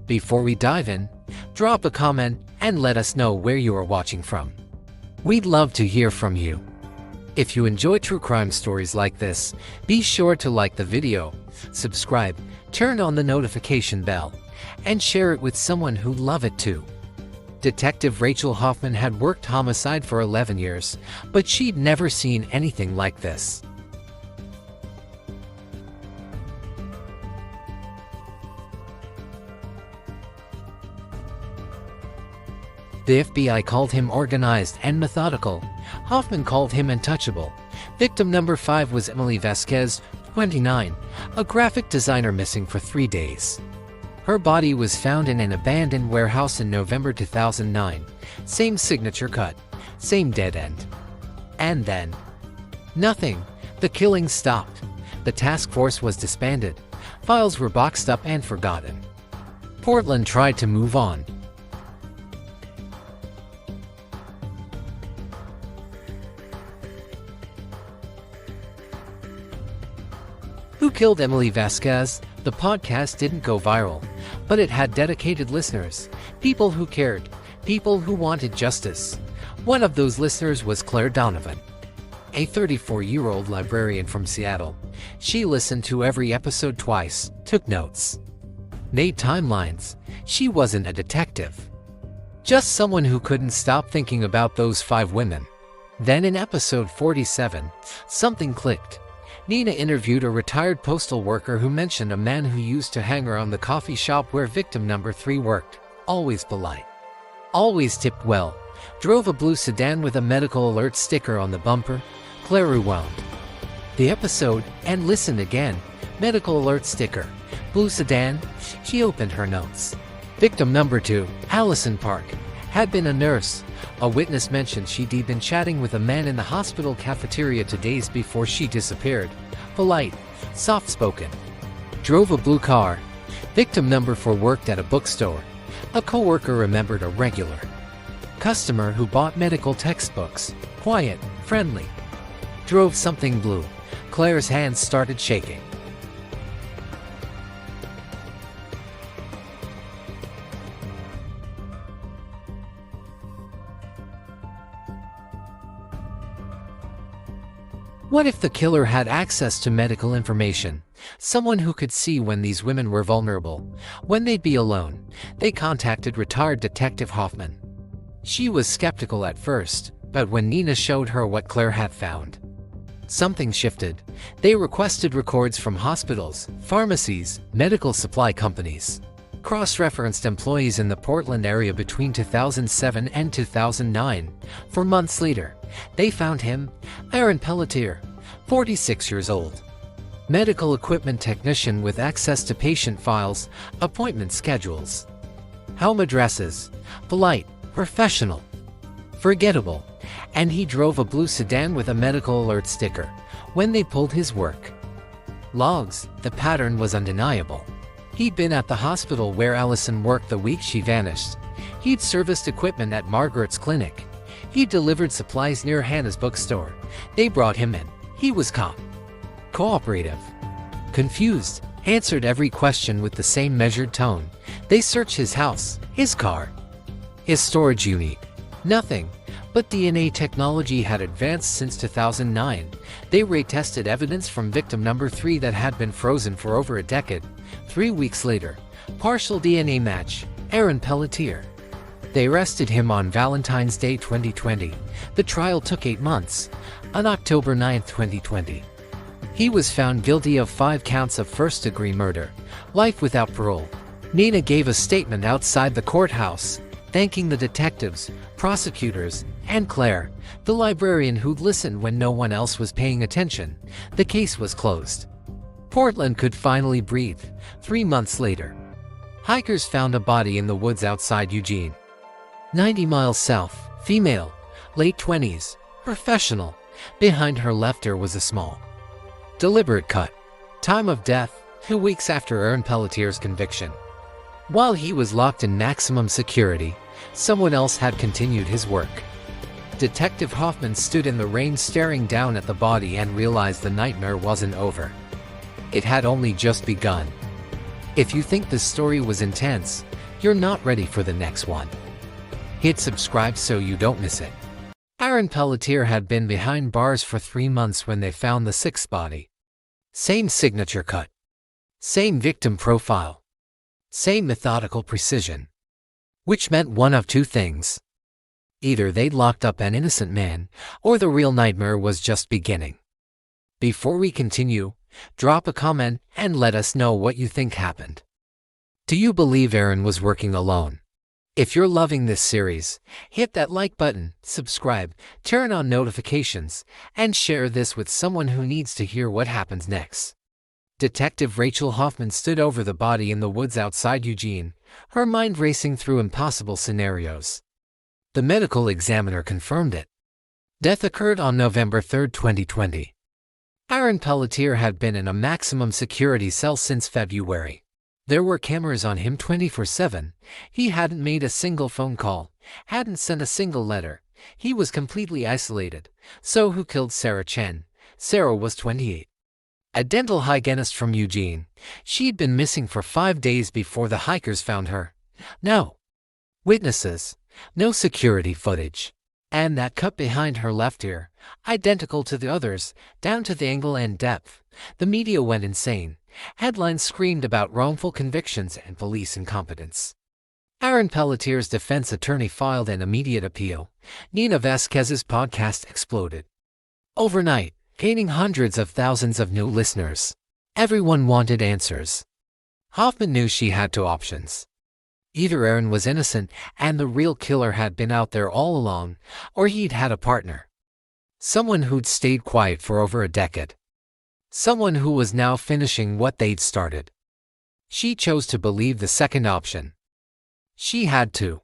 Before we dive in, drop a comment and let us know where you are watching from. We'd love to hear from you. If you enjoy true crime stories like this, be sure to like the video, subscribe, turn on the notification bell, and share it with someone who'd love it too. Detective Rachel Hoffman had worked homicide for 11 years, but she'd never seen anything like this. The FBI called him organized and methodical. Hoffman called him untouchable. Victim number 5 was Emily Vasquez, 29, a graphic designer missing for 3 days. Her body was found in an abandoned warehouse in November 2009. Same signature cut, same dead end. And then, nothing. The killing stopped. The task force was disbanded. Files were boxed up and forgotten. Portland tried to move on. Who Killed Emily Vasquez? The podcast didn't go viral, but it had dedicated listeners, people who cared, people who wanted justice. One of those listeners was Claire Donovan, a 34-year-old librarian from Seattle. She listened to every episode twice, took notes, made timelines. She wasn't a detective, just someone who couldn't stop thinking about those 5 women. Then in episode 47, something clicked. Nina interviewed a retired postal worker who mentioned a man who used to hang around the coffee shop where victim number 3 worked. Always polite, always tipped well, drove a blue sedan with a medical alert sticker on the bumper. Claire rewound the episode and listened again. Medical alert sticker, blue sedan. She opened her notes. Victim number 2, Allison Park, had been a nurse. A witness mentioned she'd been chatting with a man in the hospital cafeteria 2 days before she disappeared. Polite, soft-spoken. Drove a blue car. Victim number 4 worked at a bookstore. A coworker remembered a regular customer who bought medical textbooks. Quiet, friendly. Drove something blue. Claire's hands started shaking. What if the killer had access to medical information? Someone who could see when these women were vulnerable, when they'd be alone. They contacted retired Detective Hoffman. She was skeptical at first, but when Nina showed her what Claire had found, something shifted. They requested records from hospitals, pharmacies, medical supply companies. Cross-referenced employees in the Portland area between 2007 and 2009. 4 months later, they found him, Aaron Pelletier, 46 years old. Medical equipment technician with access to patient files, appointment schedules, home addresses, polite, professional, forgettable, and he drove a blue sedan with a medical alert sticker. When they pulled his work logs, the pattern was undeniable. He'd been at the hospital where Allison worked the week she vanished. He'd serviced equipment at Margaret's clinic. He delivered supplies near Hannah's bookstore. They brought him in. He was calm, cooperative, confused, answered every question with the same measured tone. They searched his house, his car, his storage unit. Nothing. But DNA technology had advanced since 2009. They retested evidence from victim number 3 that had been frozen for over a decade. 3 weeks later, partial DNA match, Aaron Pelletier. They arrested him on Valentine's Day 2020. The trial took 8 months. On October 9, 2020, he was found guilty of 5 counts of first-degree murder, life without parole. Nina gave a statement outside the courthouse, thanking the detectives, prosecutors, and Claire, the librarian who'd listened when no one else was paying attention. The case was closed. Portland could finally breathe. 3 months later, hikers found a body in the woods outside Eugene. 90 miles south, female, late 20s, professional. Behind her left ear was a small, deliberate cut. Time of death, 2 weeks after Aaron Pelletier's conviction. While he was locked in maximum security, someone else had continued his work. Detective Hoffman stood in the rain staring down at the body and realized the nightmare wasn't over. It had only just begun. If you think this story was intense, you're not ready for the next one. Hit subscribe so you don't miss it. Aaron Pelletier had been behind bars for 3 months when they found the sixth body. Same signature cut. Same victim profile. Same methodical precision. Which meant one of two things. Either they'd locked up an innocent man, or the real nightmare was just beginning. Before we continue, drop a comment and let us know what you think happened. Do you believe Aaron was working alone? If you're loving this series, hit that like button, subscribe, turn on notifications, and share this with someone who needs to hear what happens next. Detective Rachel Hoffman stood over the body in the woods outside Eugene, her mind racing through impossible scenarios. The medical examiner confirmed it. Death occurred on November 3, 2020. Aaron Pelletier had been in a maximum security cell since February. There were cameras on him 24/7. He hadn't made a single phone call, hadn't sent a single letter. He was completely isolated. So who killed Sarah Chen? Sarah was 28. A dental hygienist from Eugene. She'd been missing for 5 days before the hikers found her. No witnesses, no security footage. And that cut behind her left ear, identical to the others, down to the angle and depth. The media went insane. Headlines screamed about wrongful convictions and police incompetence. Aaron Pelletier's defense attorney filed an immediate appeal. Nina Vasquez's podcast exploded overnight, gaining hundreds of thousands of new listeners. Everyone wanted answers. Hoffman knew she had two options. Either Aaron was innocent and the real killer had been out there all along, or he'd had a partner. Someone who'd stayed quiet for over a decade. Someone who was now finishing what they'd started. She chose to believe the second option. She had to.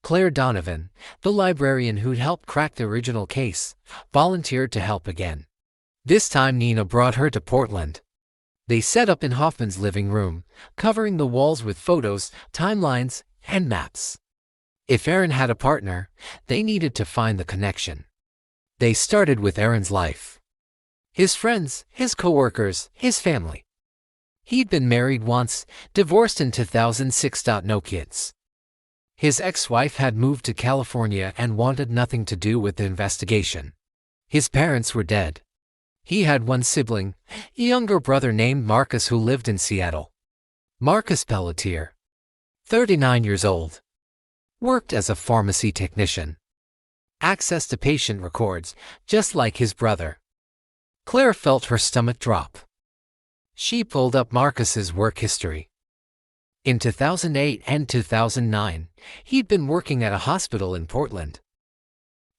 Claire Donovan, the librarian who'd helped crack the original case, volunteered to help again. This time Nina brought her to Portland. They set up in Hoffman's living room, covering the walls with photos, timelines, and maps. If Aaron had a partner, they needed to find the connection. They started with Aaron's life. His friends, his coworkers, his family. He'd been married once, divorced in 2006. No kids. His ex-wife had moved to California and wanted nothing to do with the investigation. His parents were dead. He had one sibling, a younger brother named Marcus who lived in Seattle. Marcus Pelletier, 39 years old. Worked as a pharmacy technician. Access to patient records, just like his brother. Claire felt her stomach drop. She pulled up Marcus's work history. In 2008 and 2009, he'd been working at a hospital in Portland.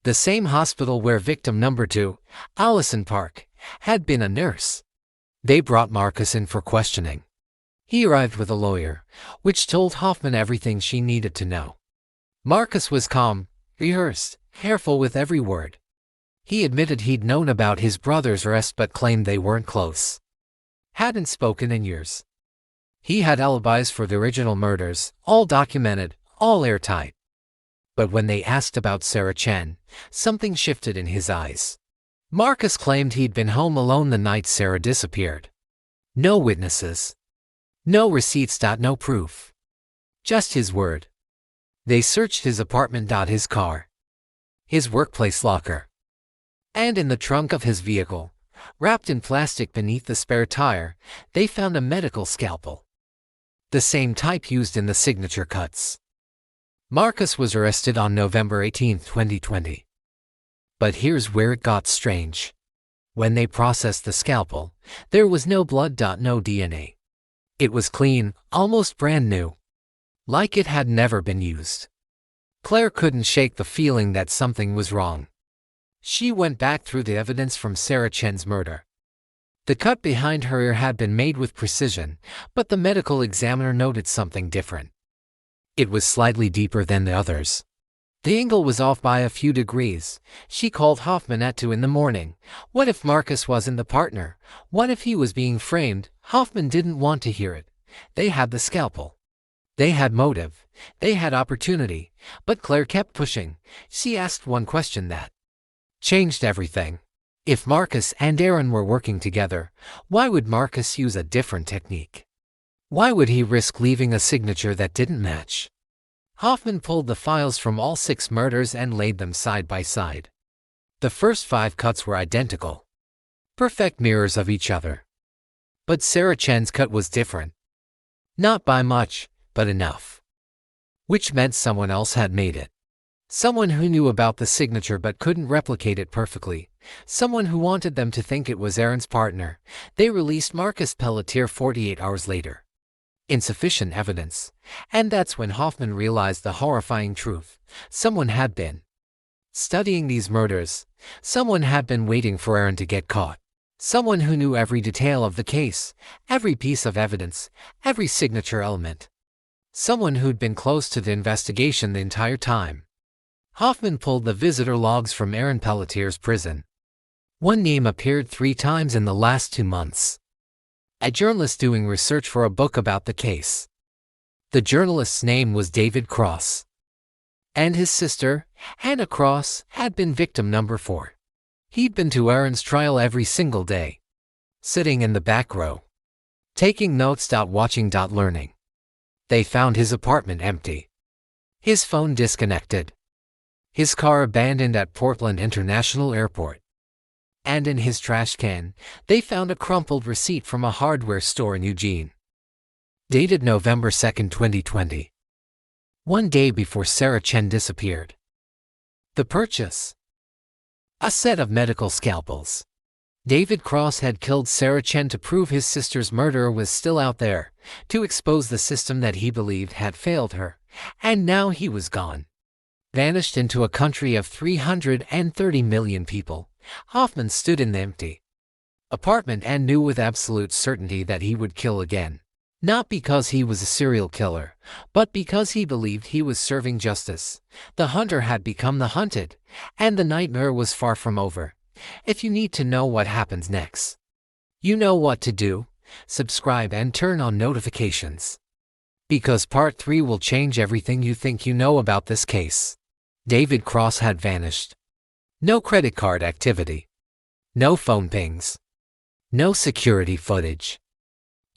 The same hospital where victim number 2, Allison Park, had been a nurse. They brought Marcus in for questioning. He arrived with a lawyer, which told Hoffman everything she needed to know. Marcus was calm, rehearsed, careful with every word. He admitted he'd known about his brother's arrest but claimed they weren't close. Hadn't spoken in years. He had alibis for the original murders, all documented, all airtight. But when they asked about Sarah Chen, something shifted in his eyes. Marcus claimed he'd been home alone the night Sarah disappeared. No witnesses. No receipts. No proof. Just his word. They searched his apartment. His car. His workplace locker. And in the trunk of his vehicle, wrapped in plastic beneath the spare tire, they found a medical scalpel. The same type used in the signature cuts. Marcus was arrested on November 18, 2020. But here's where it got strange. When they processed the scalpel, there was no blood. No DNA. It was clean, almost brand new. Like it had never been used. Claire couldn't shake the feeling that something was wrong. She went back through the evidence from Sarah Chen's murder. The cut behind her ear had been made with precision, but the medical examiner noted something different. It was slightly deeper than the others. The angle was off by a few degrees. She called Hoffman at 2 in the morning. What if Marcus wasn't the partner? What if he was being framed? Hoffman didn't want to hear it. They had the scalpel. They had motive. They had opportunity. But Claire kept pushing. She asked one question that changed everything. If Marcus and Aaron were working together, why would Marcus use a different technique? Why would he risk leaving a signature that didn't match? Hoffman pulled the files from all 6 murders and laid them side by side. The first 5 cuts were identical, perfect mirrors of each other. But Sarah Chen's cut was different. Not by much, but enough. Which meant someone else had made it. Someone who knew about the signature but couldn't replicate it perfectly. Someone who wanted them to think it was Aaron's partner. They released Marcus Pelletier 48 hours later. Insufficient evidence. And that's when Hoffman realized the horrifying truth. Someone had been studying these murders. Someone had been waiting for Aaron to get caught. Someone who knew every detail of the case, every piece of evidence, every signature element. Someone who'd been close to the investigation the entire time. Hoffman pulled the visitor logs from Aaron Pelletier's prison. One name appeared 3 times in the last 2 months. A journalist doing research for a book about the case. The journalist's name was David Cross. And his sister, Hannah Cross, had been victim number 4. He'd been to Aaron's trial every single day. Sitting in the back row. Taking notes, watching, learning. They found his apartment empty. His phone disconnected. His car abandoned at Portland International Airport. And in his trash can, they found a crumpled receipt from a hardware store in Eugene. Dated November 2, 2020. One day before Sarah Chen disappeared. The purchase. A set of medical scalpels. David Cross had killed Sarah Chen to prove his sister's murderer was still out there, to expose the system that he believed had failed her, and now he was gone. Vanished into a country of 330 million people. Hoffman stood in the empty apartment and knew with absolute certainty that he would kill again. Not because he was a serial killer, but because he believed he was serving justice. The hunter had become the hunted, and the nightmare was far from over. If you need to know what happens next, you know what to do. Subscribe and turn on notifications. Because part 3 will change everything you think you know about this case. David Cross had vanished. No credit card activity. No phone pings. No security footage.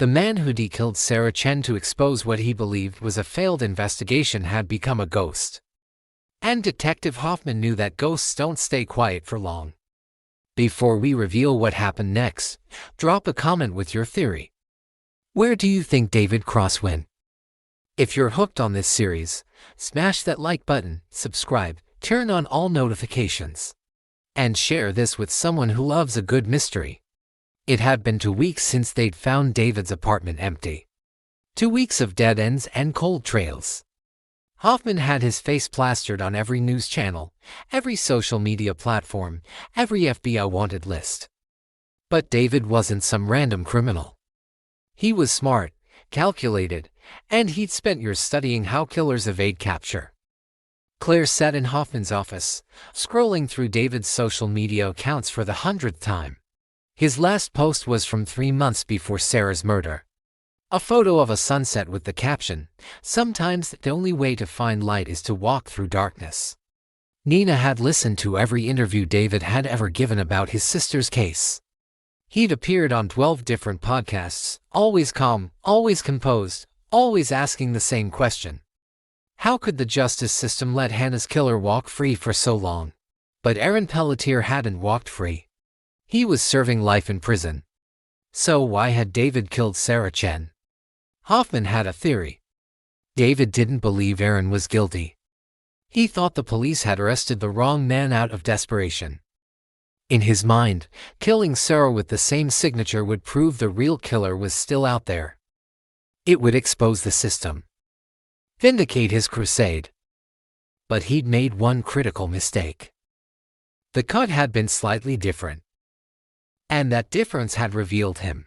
The man who killed Sarah Chen to expose what he believed was a failed investigation had become a ghost. And Detective Hoffman knew that ghosts don't stay quiet for long. Before we reveal what happened next, drop a comment with your theory. Where do you think David Cross went? If you're hooked on this series, smash that like button, subscribe, turn on all notifications, and share this with someone who loves a good mystery. It had been 2 weeks since they'd found David's apartment empty. 2 weeks of dead ends and cold trails. Hoffman had his face plastered on every news channel, every social media platform, every FBI wanted list. But David wasn't some random criminal. He was smart, calculated, and he'd spent years studying how killers evade capture. Claire sat in Hoffman's office, scrolling through David's social media accounts for the 100th time. His last post was from 3 months before Sarah's murder. A photo of a sunset with the caption, "Sometimes the only way to find light is to walk through darkness." Nina had listened to every interview David had ever given about his sister's case. He'd appeared on 12 different podcasts, always calm, always composed, always asking the same question. How could the justice system let Hannah's killer walk free for so long? But Aaron Pelletier hadn't walked free. He was serving life in prison. So why had David killed Sarah Chen? Hoffman had a theory. David didn't believe Aaron was guilty. He thought the police had arrested the wrong man out of desperation. In his mind, killing Sarah with the same signature would prove the real killer was still out there. It would expose the system. Vindicate his crusade. But he'd made one critical mistake. The cut had been slightly different. And that difference had revealed him.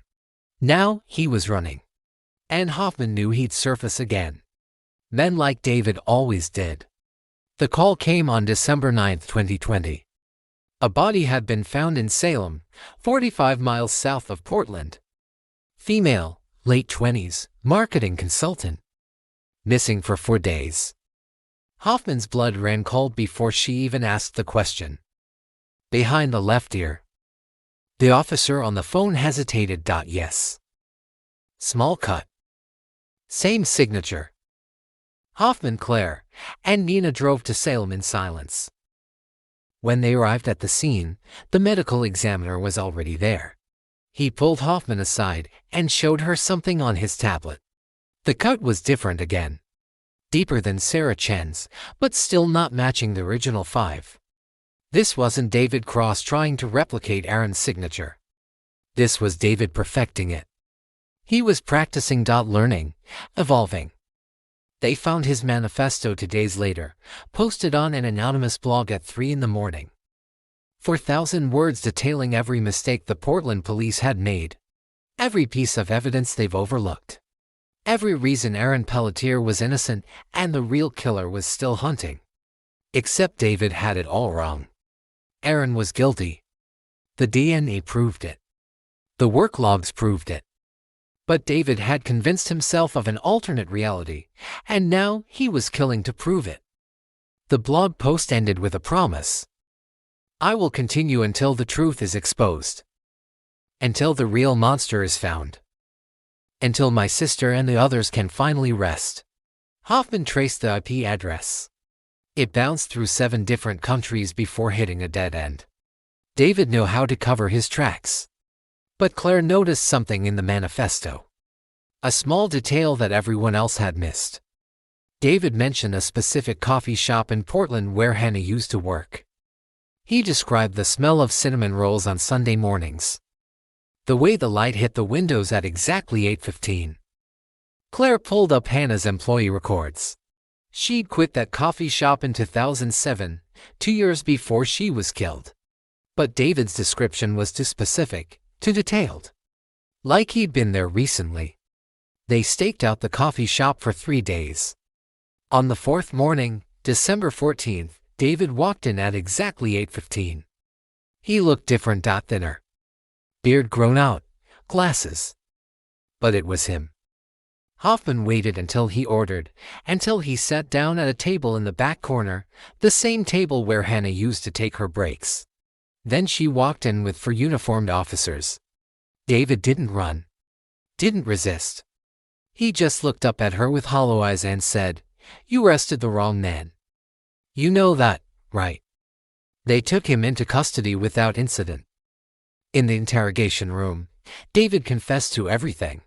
Now, he was running. And Hoffman knew he'd surface again. Men like David always did. The call came on December 9, 2020. A body had been found in Salem, 45 miles south of Portland. Female, late 20s, marketing consultant. Missing for 4 days. Hoffman's blood ran cold before she even asked the question. Behind the left ear. The officer on the phone hesitated. Yes. Small cut. Same signature. Hoffman, Claire, and Nina drove to Salem in silence. When they arrived at the scene, the medical examiner was already there. He pulled Hoffman aside and showed her something on his tablet. The cut was different again. Deeper than Sarah Chen's, but still not matching the original 5. This wasn't David Cross trying to replicate Aaron's signature. This was David perfecting it. He was practicing, learning, evolving. They found his manifesto 2 days later, posted on an anonymous blog at 3 in the morning. 4,000 words detailing every mistake the Portland police had made. Every piece of evidence they've overlooked. Every reason Aaron Pelletier was innocent and the real killer was still hunting. Except David had it all wrong. Aaron was guilty. The DNA proved it. The work logs proved it. But David had convinced himself of an alternate reality, and now he was killing to prove it. The blog post ended with a promise. I will continue until the truth is exposed. Until the real monster is found. Until my sister and the others can finally rest. Hoffman traced the IP address. It bounced through 7 different countries before hitting a dead end. David knew how to cover his tracks. But Claire noticed something in the manifesto. A small detail that everyone else had missed. David mentioned a specific coffee shop in Portland where Hannah used to work. He described the smell of cinnamon rolls on Sunday mornings. The way the light hit the windows at exactly 8:15. Claire pulled up Hannah's employee records. She'd quit that coffee shop in 2007, 2 years before she was killed. But David's description was too specific, too detailed. Like he'd been there recently. They staked out the coffee shop for 3 days. On the 4th morning, December 14th, David walked in at exactly 8:15. He looked different, thinner. Beard grown out, glasses. But it was him. Hoffman waited until he ordered, until he sat down at a table in the back corner, the same table where Hannah used to take her breaks. Then she walked in with 4 uniformed officers. David didn't run. Didn't resist. He just looked up at her with hollow eyes and said, "You arrested the wrong man. You know that, right?" They took him into custody without incident. In the interrogation room, David confessed to everything.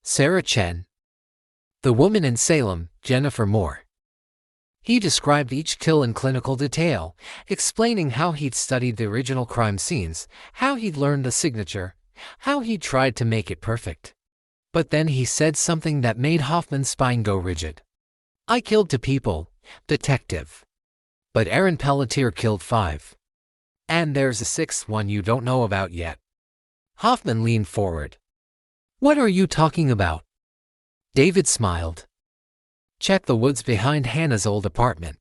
Sarah Chen. The woman in Salem, Jennifer Moore. He described each kill in clinical detail, explaining how he'd studied the original crime scenes, how he'd learned the signature, how he'd tried to make it perfect. But then he said something that made Hoffman's spine go rigid. "I killed 2 people, detective. But Aaron Pelletier killed 5. And there's a 6th one you don't know about yet." Hoffman leaned forward. "What are you talking about?" David smiled. "Check the woods behind Hannah's old apartment.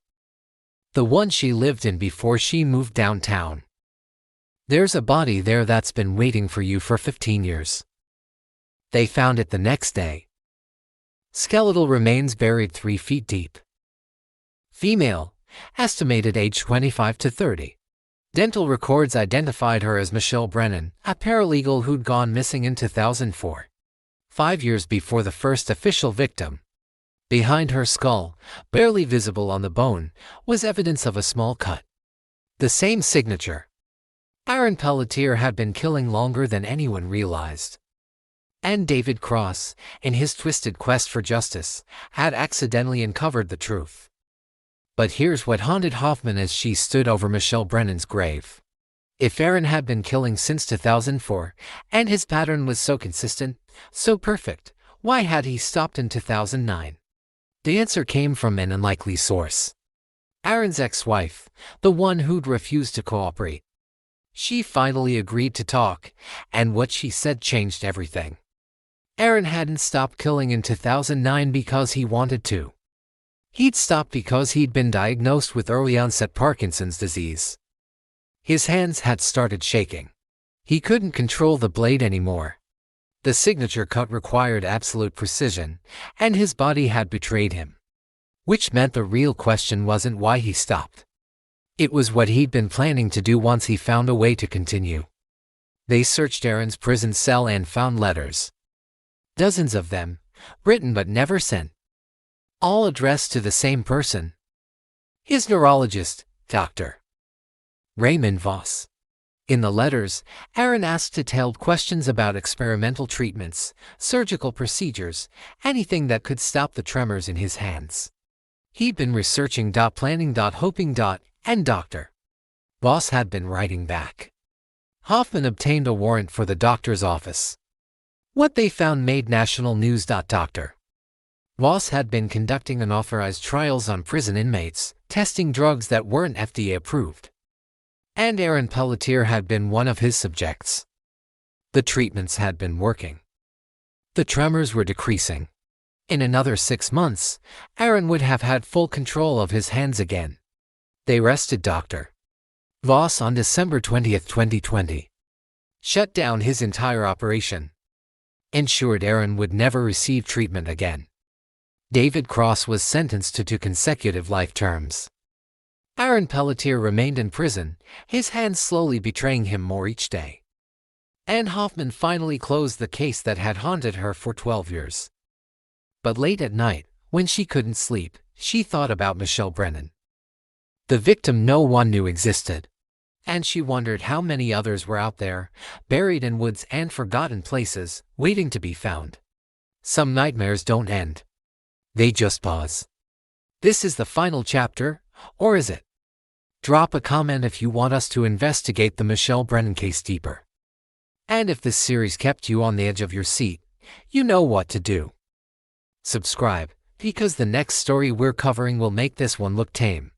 The one she lived in before she moved downtown. There's a body there that's been waiting for you for 15 years. They found it the next day. Skeletal remains buried 3 feet deep. Female, estimated age 25 to 30. Dental records identified her as Michelle Brennan, a paralegal who'd gone missing in 2004. 5 years before the first official victim. Behind her skull, barely visible on the bone, was evidence of a small cut. The same signature. Aaron Pelletier had been killing longer than anyone realized. And David Cross, in his twisted quest for justice, had accidentally uncovered the truth. But here's what haunted Hoffman as she stood over Michelle Brennan's grave. If Aaron had been killing since 2004, and his pattern was so consistent, so perfect, why had he stopped in 2009? The answer came from an unlikely source. Aaron's ex-wife, the one who'd refused to cooperate. She finally agreed to talk, and what she said changed everything. Aaron hadn't stopped killing in 2009 because he wanted to. He'd stopped because he'd been diagnosed with early-onset Parkinson's disease. His hands had started shaking. He couldn't control the blade anymore. The signature cut required absolute precision, and his body had betrayed him. Which meant the real question wasn't why he stopped. It was what he'd been planning to do once he found a way to continue. They searched Aaron's prison cell and found letters. Dozens of them, written but never sent. All addressed to the same person. His neurologist, Dr. Raymond Voss. In the letters, Aaron asked detailed questions about experimental treatments, surgical procedures, anything that could stop the tremors in his hands. He'd been researching, planning, hoping, and Dr. Voss had been writing back. Hoffman obtained a warrant for the doctor's office. What they found made national news. Dr. Voss had been conducting unauthorized trials on prison inmates, testing drugs that weren't FDA approved. And Aaron Pelletier had been one of his subjects. The treatments had been working. The tremors were decreasing. In another 6 months, Aaron would have had full control of his hands again. They arrested Dr. Voss on December 20, 2020. Shut down his entire operation. Ensured Aaron would never receive treatment again. David Cross was sentenced to 2 consecutive life terms. Aaron Pelletier remained in prison, his hands slowly betraying him more each day. Anne Hoffman finally closed the case that had haunted her for 12 years. But late at night, when she couldn't sleep, she thought about Michelle Brennan. The victim no one knew existed. And she wondered how many others were out there, buried in woods and forgotten places, waiting to be found. Some nightmares don't end. They just pause. This is the final chapter, or is it? Drop a comment if you want us to investigate the Michelle Brennan case deeper. And if this series kept you on the edge of your seat, you know what to do. Subscribe, because the next story we're covering will make this one look tame.